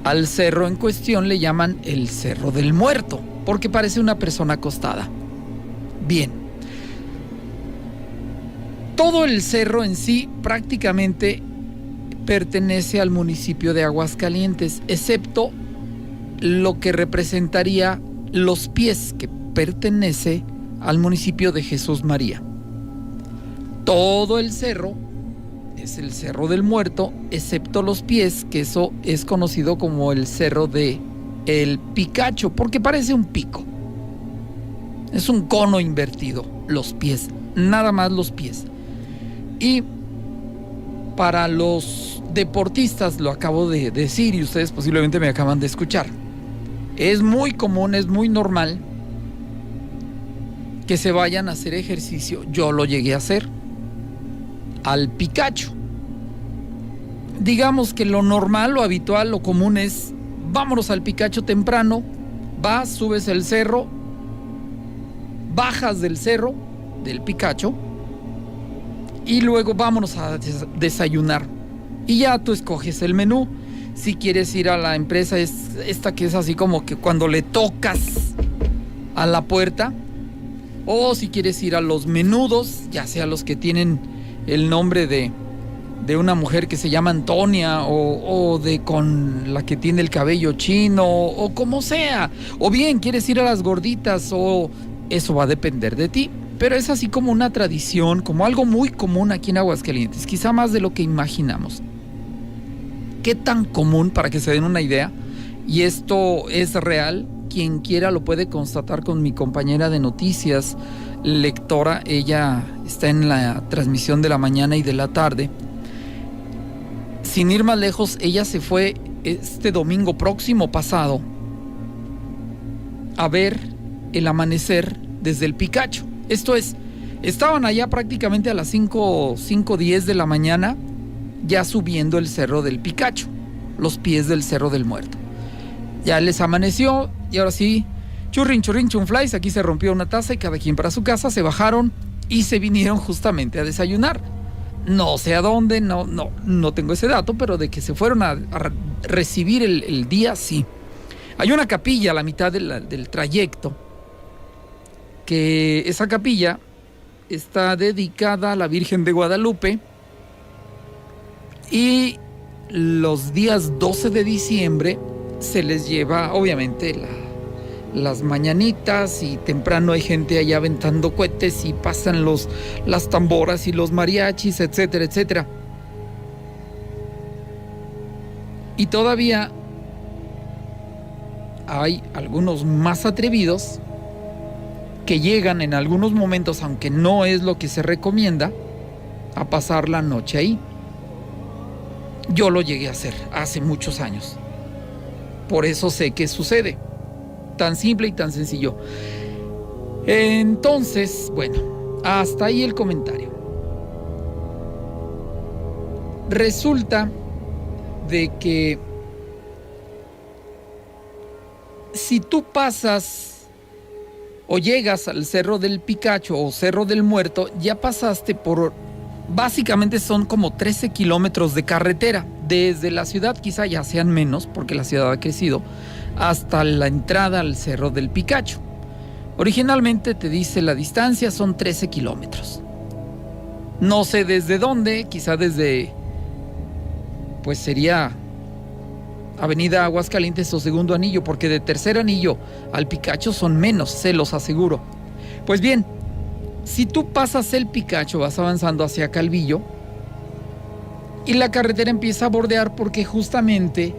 al cerro en cuestión le llaman el Cerro del Muerto, porque parece una persona acostada. Bien. Todo el cerro en sí prácticamente pertenece al municipio de Aguascalientes, excepto lo que representaría los pies, que pertenece al municipio de Jesús María. Todo el cerro es el Cerro del Muerto, excepto los pies, que eso es conocido como el Cerro de el Picacho, porque parece un pico. Es un cono invertido, los pies, nada más los pies. Y para los deportistas, lo acabo de decir y ustedes posiblemente me acaban de escuchar, es muy común, es muy normal que se vayan a hacer ejercicio. Yo lo llegué a hacer al Picacho. Digamos que lo normal, lo habitual, lo común es: vámonos al Picacho temprano, vas, subes el cerro, bajas del cerro, del Picacho, y luego vámonos a desayunar. Y ya tú escoges el menú. si quieres ir a la empresa esta que es así como que cuando le tocas a la puerta, o si quieres ir a los menudos, ya sea los que tienen el nombre de una mujer que se llama Antonia, o de con la que tiene el cabello chino, o como sea, o bien quieres ir a las gorditas, o eso va a depender de ti. Pero es así como una tradición, como algo muy común aquí en Aguascalientes, quizá más de lo que imaginamos. ¿Qué tan común, para que se den una idea? Y esto es real, quien quiera lo puede constatar con mi compañera de noticias, lectora, ella está en la transmisión de la mañana y de la tarde. Sin ir más lejos, ella se fue este domingo próximo pasado a ver el amanecer desde el Picacho. Esto es, estaban allá prácticamente a las 5:10 de la mañana, ya subiendo el Cerro del Picacho, los pies del Cerro del Muerto. Ya les amaneció y ahora sí, churrin, chunflies, aquí se rompió una taza y cada quien para su casa, se bajaron y se vinieron justamente a desayunar. No sé a dónde, no tengo ese dato, pero de que se fueron a recibir el día, sí. Hay una capilla a la mitad del trayecto, que esa capilla está dedicada a la Virgen de Guadalupe, y los días 12 de diciembre se les lleva obviamente las mañanitas, y temprano hay gente allá aventando cohetes y pasan las tamboras y los mariachis, etcétera, etcétera. Y todavía hay algunos más atrevidos que llegan en algunos momentos, aunque no es lo que se recomienda, a pasar la noche ahí. Yo lo llegué a hacer hace muchos años. Por eso sé qué sucede. Tan simple y tan sencillo. Entonces, bueno, hasta ahí el comentario. Resulta de que si tú pasas o llegas al Cerro del Picacho o Cerro del Muerto, ya pasaste por, básicamente son como 13 kilómetros de carretera, desde la ciudad, quizá ya sean menos, porque la ciudad ha crecido, hasta la entrada al Cerro del Picacho. Originalmente te dice la distancia, son 13 kilómetros. No sé desde dónde, quizá desde, pues sería Avenida Aguascalientes o Segundo Anillo, porque de Tercer Anillo al Picacho son menos, se los aseguro. Pues bien, si tú pasas el Picacho, vas avanzando hacia Calvillo y la carretera empieza a bordear, porque justamente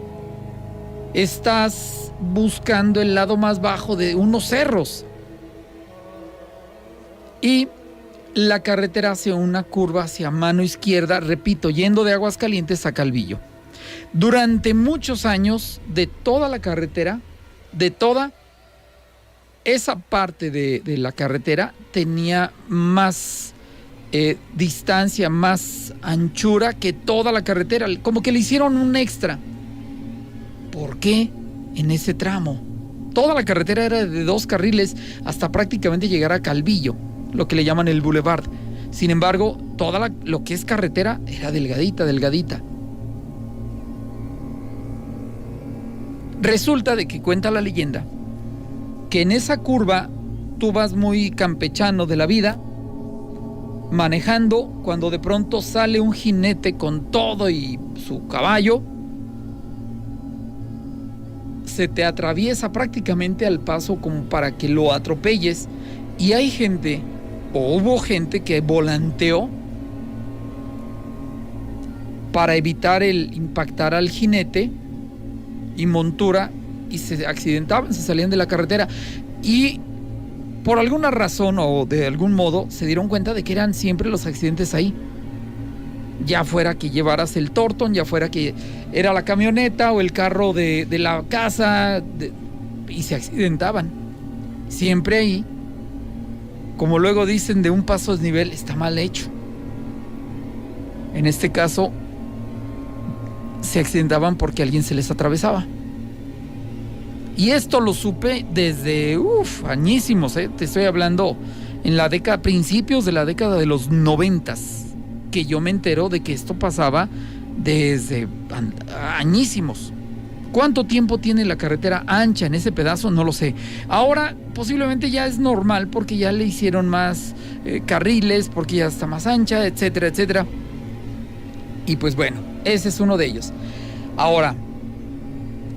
estás buscando el lado más bajo de unos cerros y la carretera hace una curva hacia mano izquierda, repito, yendo de Aguascalientes a Calvillo. Durante muchos años, de toda la carretera, de toda esa parte de la carretera, tenía más distancia, más anchura que toda la carretera, como que le hicieron un extra. ¿Por qué en ese tramo? Toda la carretera era de 2 carriles hasta prácticamente llegar a Calvillo, lo que le llaman el Boulevard. Sin embargo, lo que es carretera era delgadita. Resulta de que cuenta la leyenda que en esa curva tú vas muy campechano de la vida, manejando, cuando de pronto sale un jinete con todo y su caballo, se te atraviesa prácticamente al paso como para que lo atropelles, y hay gente, o hubo gente que volanteó para evitar el impactar al jinete y montura, y se accidentaban, se salían de la carretera, y por alguna razón o de algún modo se dieron cuenta de que eran siempre los accidentes ahí. Ya fuera que llevaras el Torton, ya fuera que era la camioneta o el carro de la casa, y se accidentaban. Siempre ahí, como luego dicen, de un paso a desnivel está mal hecho. En este caso, se accidentaban porque alguien se les atravesaba. Y esto lo supe desde, añísimos, te estoy hablando en la década, principios de la década de los 90, que yo me entero de que esto pasaba desde añísimos. ¿Cuánto tiempo tiene la carretera ancha en ese pedazo? No lo sé. Ahora posiblemente ya es normal porque ya le hicieron más carriles, porque ya está más ancha, etcétera, etcétera. Y pues bueno, ese es uno de ellos. Ahora,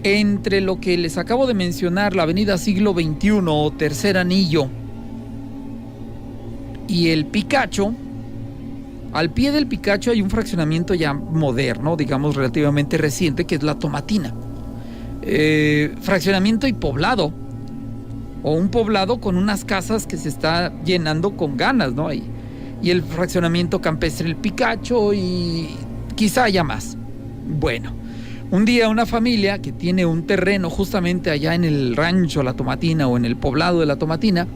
entre lo que les acabo de mencionar, la avenida Siglo XXI o Tercer Anillo y el Picacho, al pie del Picacho hay un fraccionamiento ya moderno, digamos relativamente reciente, que es la Tomatina. Fraccionamiento y poblado, o un poblado con unas casas que se está llenando con ganas, ¿no? Y el fraccionamiento campestre el Picacho y quizá haya más. Bueno, un día una familia que tiene un terreno justamente allá en el rancho La Tomatina o en el poblado de La Tomatina,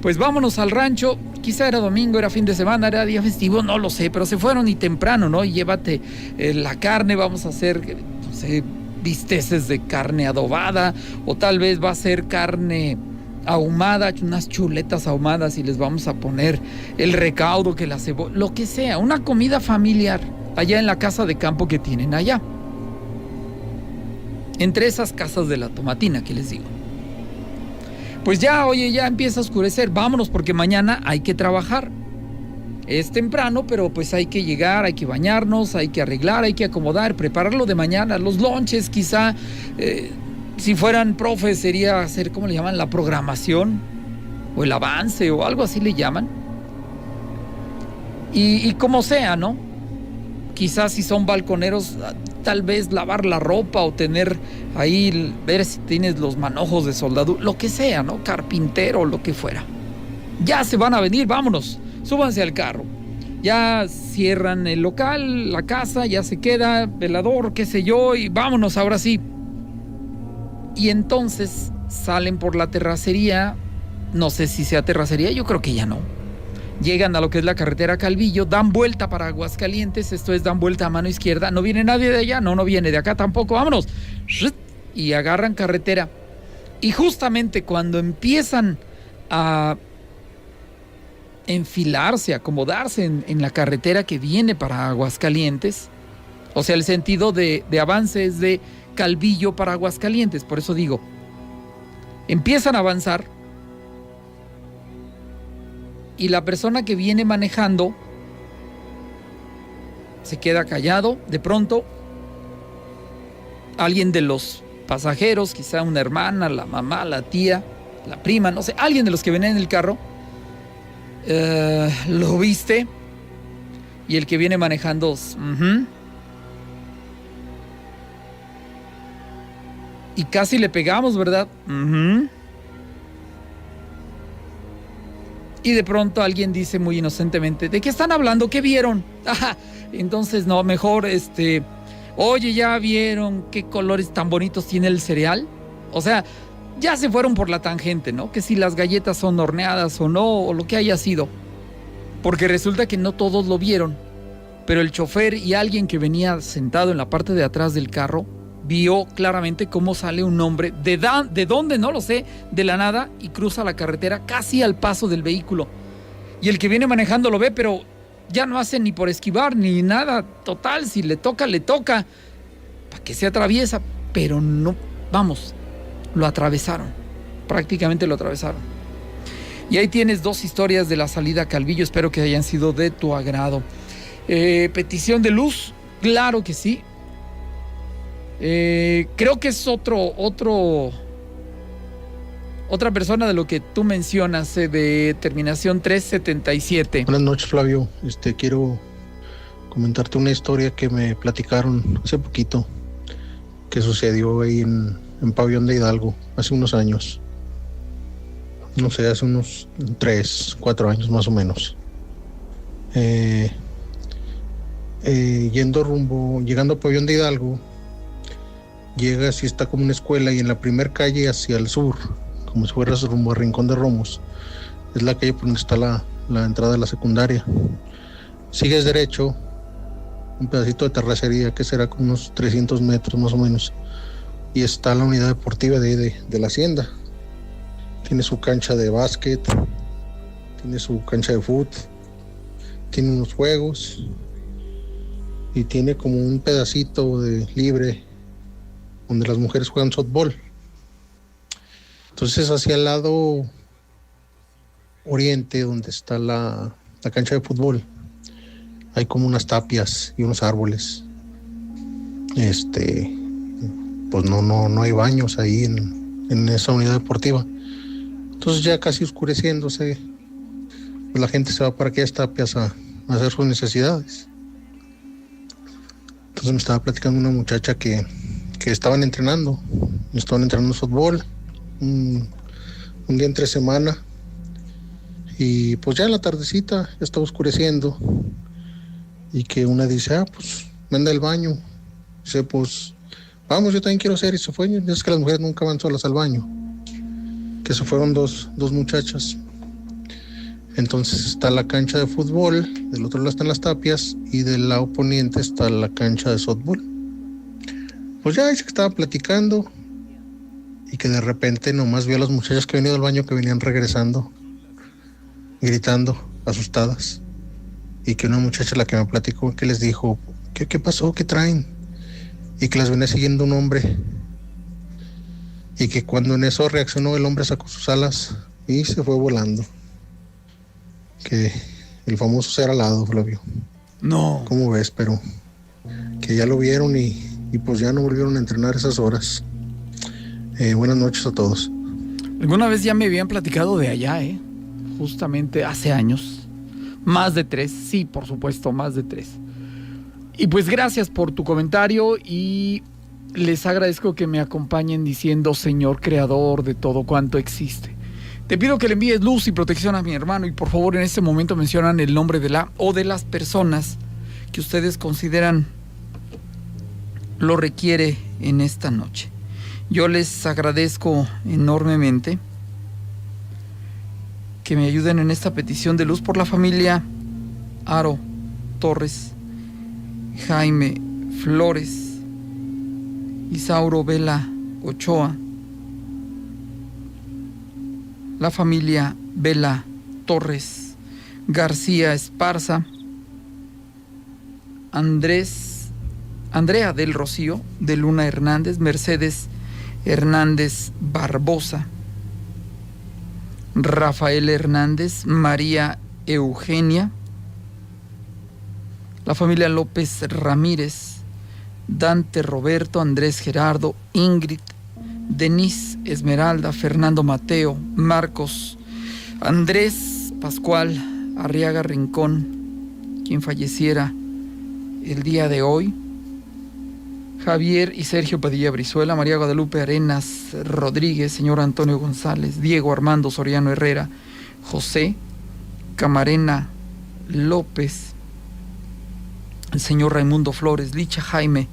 pues vámonos al rancho. Quizá era domingo, era fin de semana, era día festivo, no lo sé, pero se fueron y temprano, ¿no? Y llévate la carne, vamos a hacer, no sé, bisteces de carne adobada, o tal vez va a ser carne ahumada, unas chuletas ahumadas, y les vamos a poner el recaudo, que la cebolla, lo que sea, una comida familiar allá en la casa de campo que tienen allá, entre esas casas de La Tomatina que les digo. Pues ya, oye, ya empieza a oscurecer, vámonos porque mañana hay que trabajar. Es temprano, pero pues hay que llegar, hay que bañarnos, hay que arreglar, hay que acomodar, preparar lo de mañana, los lonches quizá. Si fueran profes sería hacer, ¿cómo le llaman? La programación o el avance o algo así le llaman. Y como sea, ¿no? Quizás si son balconeros, tal vez lavar la ropa o tener ahí, ver si tienes los manojos de soldadura, lo que sea, ¿no? Carpintero, lo que fuera. Ya se van a venir, vámonos. Súbanse al carro. Ya cierran el local, la casa, ya se queda, velador, qué sé yo, y vámonos ahora sí. Y entonces salen por la terracería, no sé si sea terracería, yo creo que ya no. Llegan a lo que es la carretera Calvillo, dan vuelta para Aguascalientes, esto es, dan vuelta a mano izquierda. No viene nadie de allá, no viene de acá tampoco, vámonos. Y agarran carretera. Y justamente cuando empiezan a enfilarse, acomodarse en la carretera que viene para Aguascalientes, o sea, el sentido de avance es de Calvillo para Aguascalientes, por eso digo, empiezan a avanzar y la persona que viene manejando se queda callado. De pronto, alguien de los pasajeros, quizá una hermana, la mamá, la tía, la prima, no sé, alguien de los que venían en el carro, lo viste, y el que viene manejando, y casi le pegamos, ¿verdad? Y de pronto alguien dice muy inocentemente, ¿de qué están hablando? ¿Qué vieron? Entonces no, mejor oye, ¿ya vieron qué colores tan bonitos tiene el cereal? O sea, ya se fueron por la tangente, ¿no? Que si las galletas son horneadas o no, o lo que haya sido. Porque resulta que no todos lo vieron, pero el chofer y alguien que venía sentado en la parte de atrás del carro vio claramente cómo sale un hombre, de dónde no lo sé, de la nada, y cruza la carretera casi al paso del vehículo. Y el que viene manejando lo ve, pero ya no hace ni por esquivar ni nada. Total, si le toca, le toca. ¿Para qué se atraviesa? Pero no, vamos, lo atravesaron. Prácticamente lo atravesaron. Y ahí tienes dos historias de la salida a Calvillo. Espero que hayan sido de tu agrado. Petición de luz, claro que sí. Creo que es otra persona de lo que tú mencionas, de terminación 377. Buenas noches, Flavio. Quiero comentarte una historia que me platicaron hace poquito, que sucedió ahí en Pabellón de Hidalgo, hace unos años. No sé, hace unos 3, 4 años más o menos. Llegando a Pabellón de Hidalgo, llegas y está como una escuela, y en la primera calle hacia el sur, como si fueras rumbo a Rincón de Romos, es la calle por donde está la entrada de la secundaria. Sigues derecho, un pedacito de terracería que será como unos 300 metros más o menos, y está la unidad deportiva de la hacienda. Tiene su cancha de básquet, tiene su cancha de fútbol, tiene unos juegos, y tiene como un pedacito de libre donde las mujeres juegan softball. Entonces hacia el lado oriente, donde está la cancha de fútbol, hay como unas tapias y unos árboles. Pues no hay baños ahí en esa unidad deportiva. Entonces ya casi oscureciéndose, pues la gente se va para aquellas tapias a hacer sus necesidades. Entonces me estaba platicando una muchacha que estaban entrenando fútbol un día entre semana, y pues ya en la tardecita ya estaba oscureciendo, y que una dice, pues ven al baño. Dice, pues vamos, yo también quiero hacer. Y se fue. Es que las mujeres nunca van solas al baño, que se fueron dos muchachas. Entonces está la cancha de fútbol, del otro lado están las tapias, y del lado poniente está la cancha de softball. Pues ya dice que estaba platicando, y que de repente nomás vio a las muchachas que venían del baño, que venían regresando, gritando, asustadas. Y que una muchacha, la que me platicó, que les dijo, ¿qué pasó? ¿Qué traen? Y que las venía siguiendo un hombre. Y que cuando en eso reaccionó, el hombre sacó sus alas y se fue volando. Que el famoso ser alado, Flavio. No. ¿Cómo ves? Pero que ya lo vieron y pues ya no volvieron a entrenar esas horas. Buenas noches a todos. Alguna vez ya me habían platicado de allá, justamente hace años. Más de 3, sí, por supuesto, más de 3. Y pues gracias por tu comentario, y les agradezco que me acompañen diciendo Señor Creador de todo cuanto existe. Te pido que le envíes luz y protección a mi hermano, y por favor en este momento mencionan el nombre de la o de las personas que ustedes consideran lo requiere en esta noche. Yo les agradezco enormemente que me ayuden en esta petición de luz por la familia Aro Torres, Jaime Flores, Isauro Vela Ochoa, la familia Vela Torres, García Esparza, Andrea del Rocío, de Luna Hernández, Mercedes Hernández Barbosa, Rafael Hernández, María Eugenia, la familia López Ramírez, Dante Roberto, Andrés Gerardo, Ingrid, Denise Esmeralda, Fernando Mateo, Marcos, Andrés Pascual Arriaga Rincón, quien falleciera el día de hoy, Javier y Sergio Padilla Brizuela, María Guadalupe Arenas Rodríguez, señor Antonio González, Diego Armando Soriano Herrera, José Camarena López, el señor Raimundo Flores, Licha Jaime,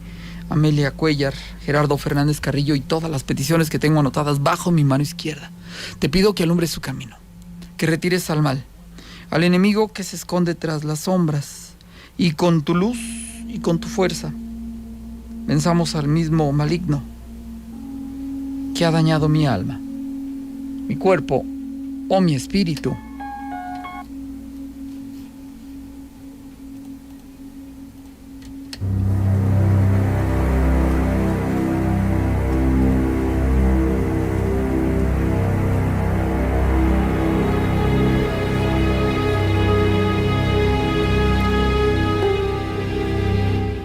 Amelia Cuellar, Gerardo Fernández Carrillo, y todas las peticiones que tengo anotadas bajo mi mano izquierda. Te pido que alumbres su camino, que retires al mal, al enemigo que se esconde tras las sombras, y con tu luz y con tu fuerza venzamos al mismo maligno que ha dañado mi alma, mi cuerpo o mi espíritu.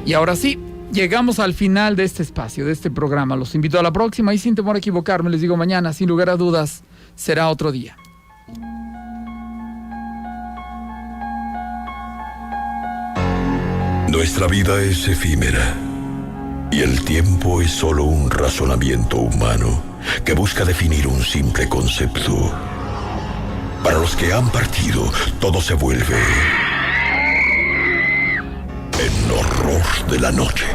Y ahora sí, llegamos al final de este espacio, de este programa. Los invito a la próxima, y sin temor a equivocarme, les digo mañana, sin lugar a dudas, será otro día. Nuestra vida es efímera, y el tiempo es solo un razonamiento humano que busca definir un simple concepto. Para los que han partido, todo se vuelve en horror de la noche.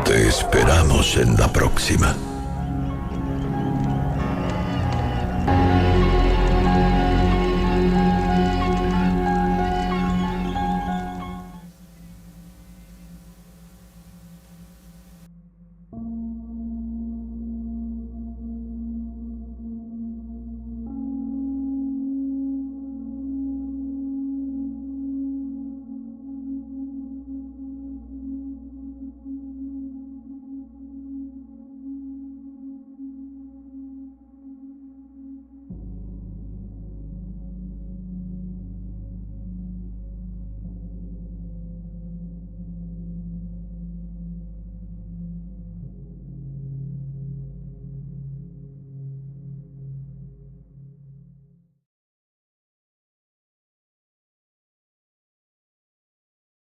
Te esperamos en la próxima.